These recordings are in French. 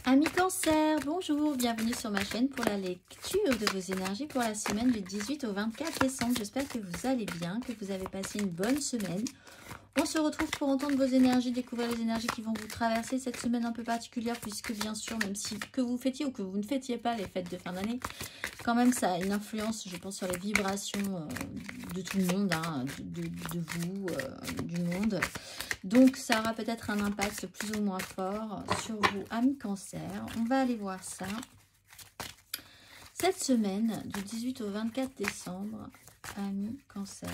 Amis Cancer, bonjour, bienvenue sur ma chaîne pour la lecture de vos énergies pour la semaine du 18 au 24 décembre. J'espère que vous allez bien, que vous avez passé une bonne semaine. On se retrouve pour entendre vos énergies, découvrir les énergies qui vont vous traverser cette semaine un peu particulière, puisque bien sûr, même si que vous fêtiez ou que vous ne fêtiez pas les fêtes de fin d'année, quand même ça a une influence, je pense, sur les vibrations de tout le monde, hein, de vous, du monde. Donc ça aura peut-être un impact plus ou moins fort sur vous, amis Cancer. On va aller voir ça. Cette semaine, du 18 au 24 décembre, amis Cancer,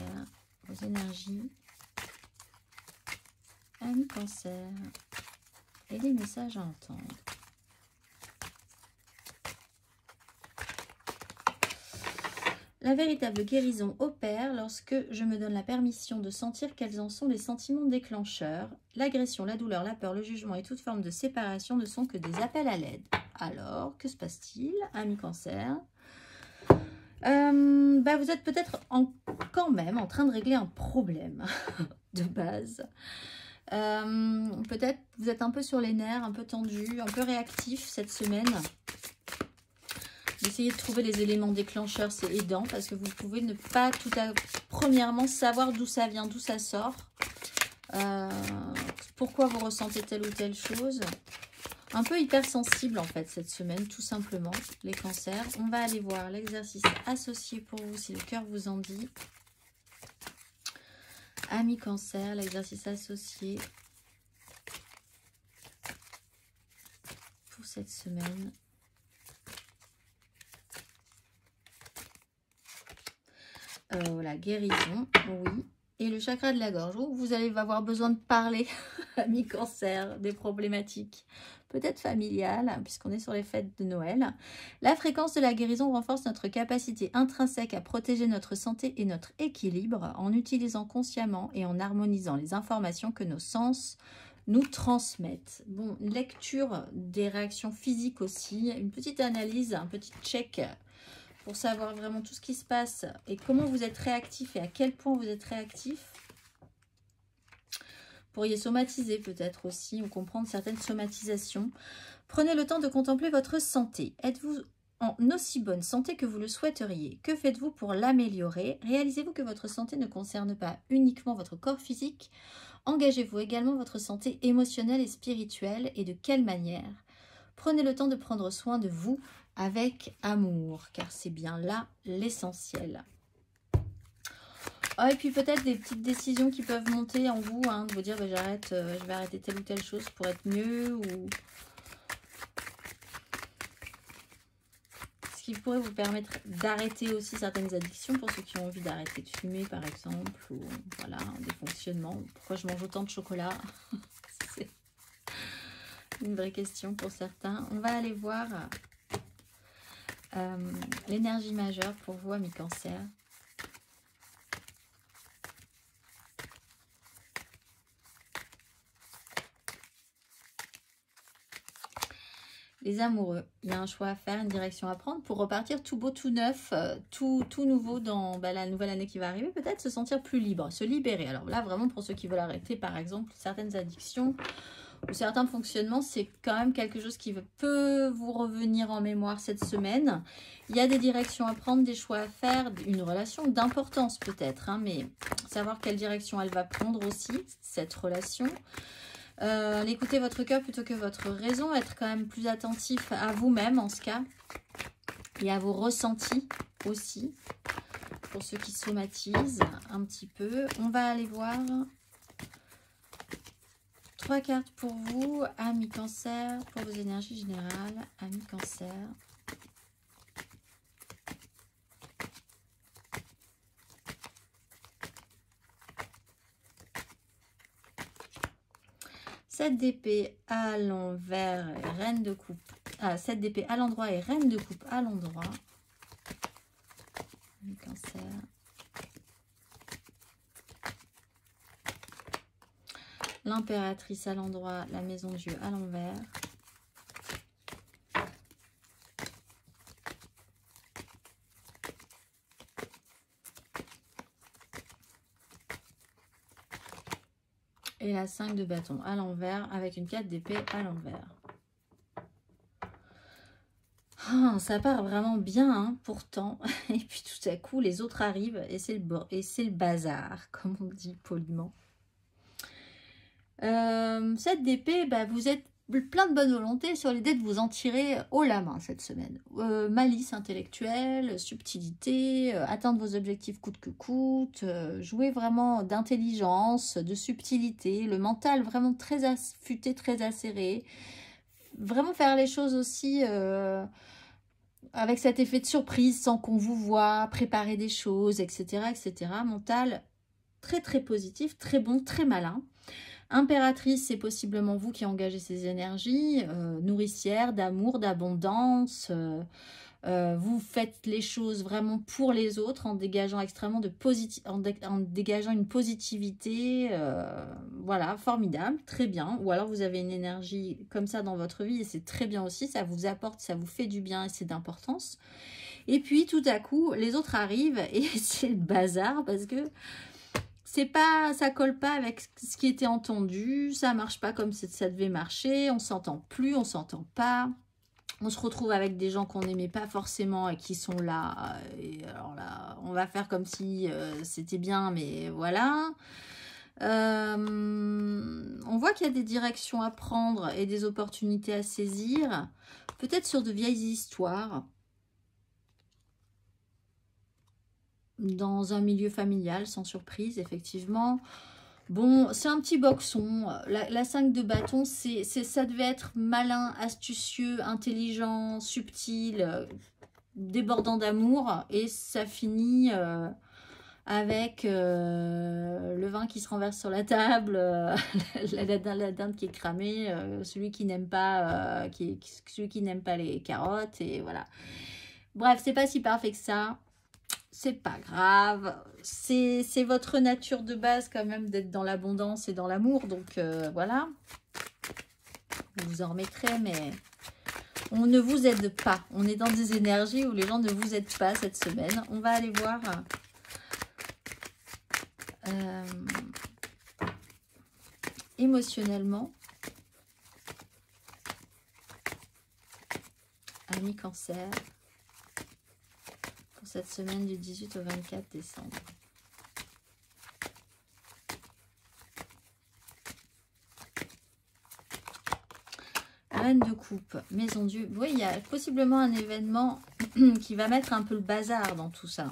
vos énergies. Amis Cancer, et les messages à entendre. La véritable guérison opère lorsque je me donne la permission de sentir quels en sont les sentiments déclencheurs. L'agression, la douleur, la peur, le jugement et toute forme de séparation ne sont que des appels à l'aide. Alors, que se passe-t-il, amis Cancer? Vous êtes peut-être quand même en train de régler un problème de base. Peut-être vous êtes un peu sur les nerfs, un peu tendu, un peu réactif cette semaine. Essayez de trouver les éléments déclencheurs, c'est aidant parce que vous pouvez ne pas premièrement savoir d'où ça vient, d'où ça sort. Pourquoi vous ressentez telle ou telle chose. Un peu hypersensible en fait cette semaine, tout simplement, les cancers. On va aller voir l'exercice associé pour vous si le cœur vous en dit. Amis Cancer, l'exercice associé pour cette semaine. Voilà, guérison, oui. Et le chakra de la gorge, où vous allez avoir besoin de parler, amis Cancer, des problématiques, peut-être familiales, puisqu'on est sur les fêtes de Noël. La fréquence de la guérison renforce notre capacité intrinsèque à protéger notre santé et notre équilibre en utilisant consciemment et en harmonisant les informations que nos sens nous transmettent. Bon, lecture des réactions physiques aussi, une petite analyse, un petit check pour savoir vraiment tout ce qui se passe et comment vous êtes réactif et à quel point vous êtes réactif. Vous pourriez somatiser peut-être aussi ou comprendre certaines somatisations. Prenez le temps de contempler votre santé. Êtes-vous en aussi bonne santé que vous le souhaiteriez? Que faites-vous pour l'améliorer? Réalisez-vous que votre santé ne concerne pas uniquement votre corps physique? Engagez-vous également votre santé émotionnelle et spirituelle et de quelle manière? Prenez le temps de prendre soin de vous avec amour, car c'est bien là l'essentiel. Et puis peut-être des petites décisions qui peuvent monter en vous, hein, de vous dire j'arrête, je vais arrêter telle ou telle chose pour être mieux, ou ce qui pourrait vous permettre d'arrêter aussi certaines addictions pour ceux qui ont envie d'arrêter de fumer par exemple, ou voilà, des fonctionnements. Pourquoi je mange autant de chocolat? C'est une vraie question pour certains. On va aller voir l'énergie majeure pour vous, amis Cancer. Les amoureux, il y a un choix à faire, une direction à prendre pour repartir tout beau, tout neuf, tout nouveau dans la nouvelle année qui va arriver. Peut-être se sentir plus libre, se libérer. Alors là, vraiment pour ceux qui veulent arrêter, par exemple, certaines addictions ou certains fonctionnements, c'est quand même quelque chose qui peut vous revenir en mémoire cette semaine. Il y a des directions à prendre, des choix à faire, une relation d'importance peut-être, hein, mais savoir quelle direction elle va prendre aussi, cette relation. Écoutez votre cœur plutôt que votre raison, être quand même plus attentif à vous-même en ce cas, et à vos ressentis aussi, pour ceux qui somatisent un petit peu. On va aller voir 3 cartes pour vous, amis Cancer, pour vos énergies générales, amis Cancer. Sept d'épée à l'envers et reine de coupe. 7 d'épée à l'endroit et reine de coupe à l'endroit. Amis Cancer. L'impératrice à l'endroit, la maison de Dieu à l'envers. Et la 5 de bâton à l'envers avec une 4 d'épée à l'envers. Ah, ça part vraiment bien, hein, pourtant. Et puis tout à coup, les autres arrivent et c'est le bazar, comme on dit poliment. 7 d'épée, bah, vous êtes plein de bonne volonté sur l'idée de vous en tirer haut la main cette semaine. Malice intellectuelle, subtilité, atteindre vos objectifs coûte que coûte, jouer vraiment d'intelligence, de subtilité, le mental vraiment très affûté, très acéré. Vraiment faire les choses aussi avec cet effet de surprise sans qu'on vous voit, préparer des choses, etc. etc. Mental très très positif, très bon, très malin. Impératrice, c'est possiblement vous qui engagez ces énergies, nourricière, d'amour, d'abondance. Vous faites les choses vraiment pour les autres en dégageant extrêmement en dégageant une positivité. Voilà, formidable, très bien. Ou alors vous avez une énergie comme ça dans votre vie et c'est très bien aussi. Ça vous apporte, ça vous fait du bien et c'est d'importance. Et puis tout à coup, les autres arrivent et c'est le bazar parce que c'est pas, ça colle pas avec ce qui était entendu, ça marche pas comme ça devait marcher, on s'entend plus, on s'entend pas, on se retrouve avec des gens qu'on n'aimait pas forcément et qui sont là, et alors là, on va faire comme si c'était bien, mais voilà. On voit qu'il y a des directions à prendre et des opportunités à saisir, peut-être sur de vieilles histoires, dans un milieu familial, sans surprise, effectivement. Bon, c'est un petit boxon. La 5 de bâton, ça devait être malin, astucieux, intelligent, subtil, débordant d'amour. Et ça finit avec le vin qui se renverse sur la table, la dinde qui est cramée, celui qui n'aime pas, celui qui n'aime pas les carottes. Et voilà. Bref, c'est pas si parfait que ça. C'est pas grave, c'est votre nature de base quand même d'être dans l'abondance et dans l'amour, donc voilà. Vous vous en remettrez, mais on ne vous aide pas. On est dans des énergies où les gens ne vous aident pas cette semaine. On va aller voir émotionnellement. Ami Cancer. Cette semaine du 18 au 24 décembre. Reine de coupe, maison Dieu. Oui, il y a possiblement un événement qui va mettre un peu le bazar dans tout ça.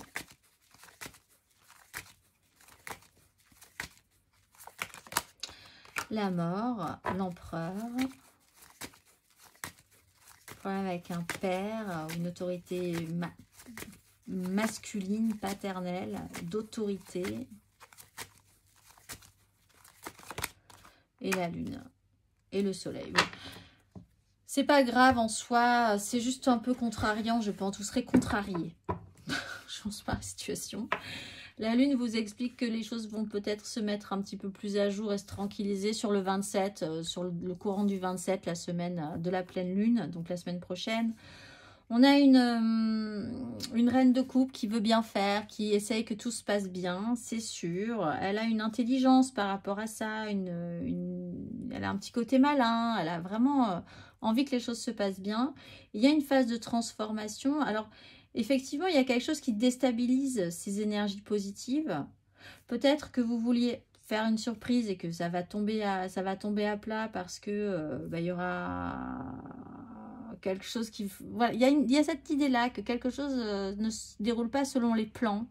La mort, l'empereur. Problème avec un père, une autorité masculine, paternelle, d'autorité. Et la lune. Et le soleil. Oui. C'est pas grave en soi, c'est juste un peu contrariant, je pense. Vous serez contrarié. Je pense pas à la situation. La lune vous explique que les choses vont peut-être se mettre un petit peu plus à jour et se tranquilliser sur le 27, sur le courant du 27, la semaine de la pleine lune, donc la semaine prochaine. On a une reine de coupe qui veut bien faire, qui essaye que tout se passe bien, c'est sûr. Elle a une intelligence par rapport à ça, elle a un petit côté malin, elle a vraiment envie que les choses se passent bien. Il y a une phase de transformation. Alors, effectivement, il y a quelque chose qui déstabilise ces énergies positives. Peut-être que vous vouliez faire une surprise et que ça va tomber à plat parce que il y aura quelque chose qui... Voilà, il y a cette idée-là que quelque chose ne se déroule pas selon les plans.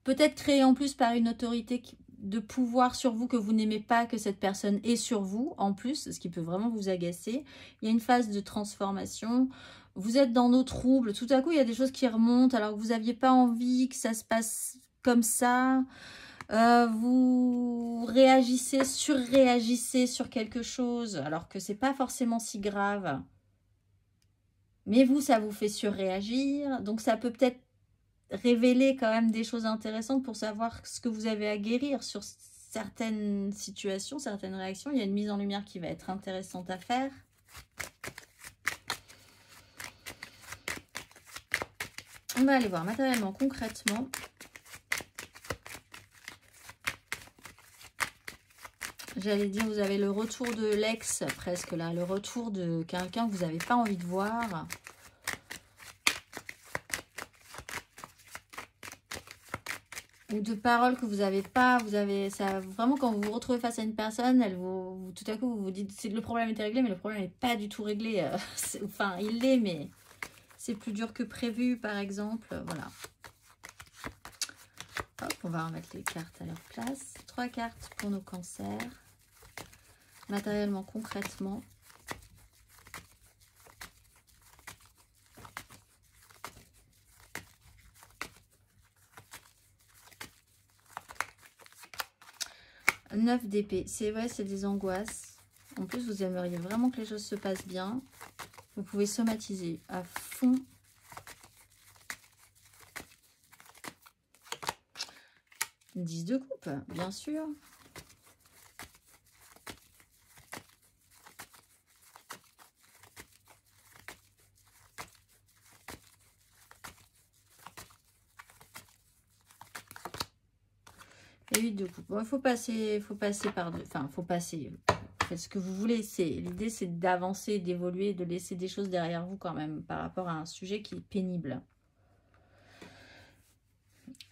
Peut-être créé en plus par une autorité de pouvoir sur vous que vous n'aimez pas que cette personne ait sur vous, en plus, ce qui peut vraiment vous agacer. Il y a une phase de transformation. Vous êtes dans nos troubles. Tout à coup, il y a des choses qui remontent alors que vous n'aviez pas envie que ça se passe comme ça. Vous réagissez, surréagissez sur quelque chose alors que c'est pas forcément si grave. Mais vous, ça vous fait surréagir. Donc ça peut peut-être révéler quand même des choses intéressantes pour savoir ce que vous avez à guérir sur certaines situations, certaines réactions. Il y a une mise en lumière qui va être intéressante à faire. On va aller voir matériellement, concrètement. J'allais dire, vous avez le retour de l'ex, presque là. Le retour de quelqu'un que vous n'avez pas envie de voir. Ou de paroles que vous n'avez pas. Vous avez ça, vraiment, quand vous vous retrouvez face à une personne, tout à coup, vous vous dites, le problème était réglé, mais le problème n'est pas du tout réglé. Enfin, il l'est, mais c'est plus dur que prévu, par exemple. Voilà. Hop, on va remettre les cartes à leur place. 3 cartes pour nos cancers. Matériellement, concrètement. Neuf d'épée. C'est vrai, c'est des angoisses. En plus, vous aimeriez vraiment que les choses se passent bien. Vous pouvez somatiser à fond. 10 de coupe, bien sûr. Et 8 de coupe. Bon, faut passer par deux. Enfin, faut passer. Faites ce que vous voulez. L'idée, c'est d'avancer, d'évoluer, de laisser des choses derrière vous quand même par rapport à un sujet qui est pénible.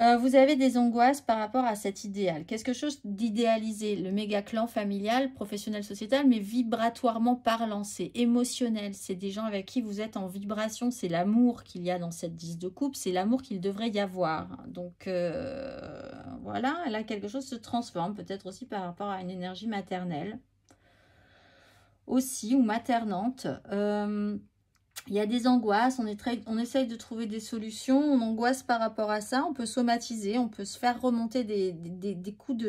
Vous avez des angoisses par rapport à cet idéal. Quelque chose d'idéalisé, le méga clan familial, professionnel, sociétal, mais vibratoirement parlant, c'est émotionnel. C'est des gens avec qui vous êtes en vibration. C'est l'amour qu'il y a dans cette 10 de coupe. C'est l'amour qu'il devrait y avoir. Donc, voilà, là, quelque chose se transforme. Peut-être aussi par rapport à une énergie maternelle. Aussi, ou maternante. Il y a des angoisses, on essaye de trouver des solutions, on angoisse par rapport à ça, on peut somatiser, on peut se faire remonter des coups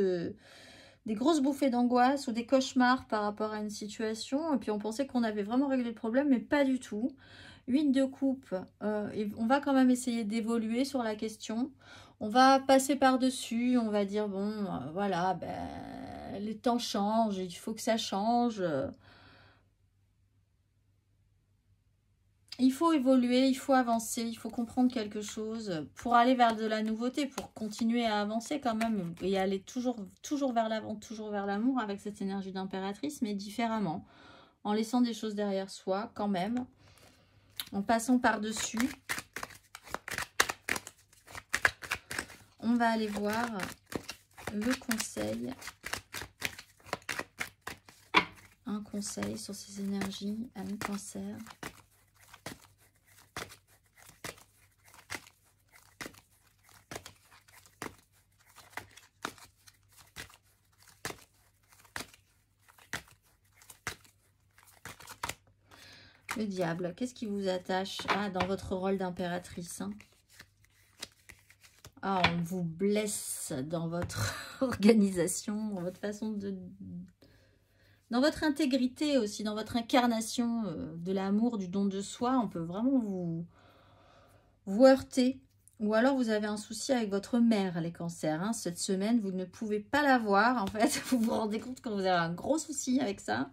des grosses bouffées d'angoisse ou des cauchemars par rapport à une situation. Et puis on pensait qu'on avait vraiment réglé le problème, mais pas du tout. 8 de coupe, on va quand même essayer d'évoluer sur la question. On va passer par-dessus, on va dire, bon, voilà, ben, les temps changent, il faut que ça change. Il faut évoluer, il faut avancer, il faut comprendre quelque chose pour aller vers de la nouveauté, pour continuer à avancer quand même et aller toujours vers l'avant, toujours vers l'amour avec cette énergie d'impératrice, mais différemment, en laissant des choses derrière soi quand même, en passant par-dessus. On va aller voir le conseil. Un conseil sur ces énergies à un cancer. Le diable, qu'est-ce qui vous attache dans votre rôle d'impératrice, hein. On vous blesse dans votre organisation, dans votre façon de... Dans votre intégrité aussi, dans votre incarnation de l'amour, du don de soi. On peut vraiment vous heurter. Ou alors vous avez un souci avec votre mère, les cancers, hein. Cette semaine, vous ne pouvez pas la voir, en fait. Vous vous rendez compte que vous avez un gros souci avec ça.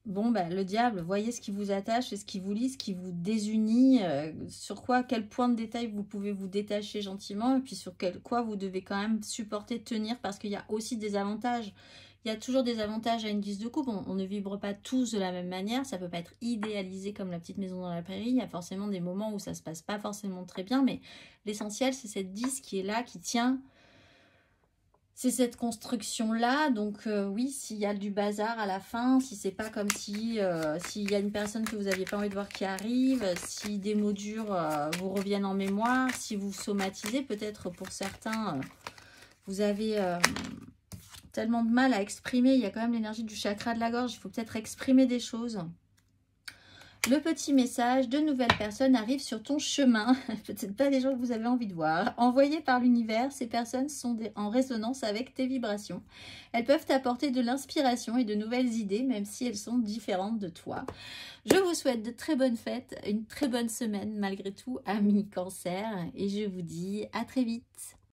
Bon, ben, le diable, voyez ce qui vous attache et ce qui vous lie, ce qui vous désunit, sur quoi, quel point de détail vous pouvez vous détacher gentiment, et puis sur quoi vous devez quand même supporter, tenir, parce qu'il y a aussi des avantages. Il y a toujours des avantages à une 10 de coupe, on ne vibre pas tous de la même manière, ça peut pas être idéalisé comme la petite maison dans la prairie, il y a forcément des moments où ça se passe pas forcément très bien, mais l'essentiel c'est cette 10 qui est là, qui tient... C'est cette construction-là, donc oui, s'il y a du bazar à la fin, si c'est pas comme si s'il y a une personne que vous n'aviez pas envie de voir qui arrive, si des mots durs vous reviennent en mémoire, si vous somatisez, peut-être pour certains, vous avez tellement de mal à exprimer, il y a quand même l'énergie du chakra de la gorge, il faut peut-être exprimer des choses. Le petit message, de nouvelles personnes arrivent sur ton chemin. Peut-être pas des gens que vous avez envie de voir. Envoyées par l'univers, ces personnes sont en résonance avec tes vibrations. Elles peuvent t'apporter de l'inspiration et de nouvelles idées, même si elles sont différentes de toi. Je vous souhaite de très bonnes fêtes, une très bonne semaine malgré tout, amis cancer. Et je vous dis à très vite.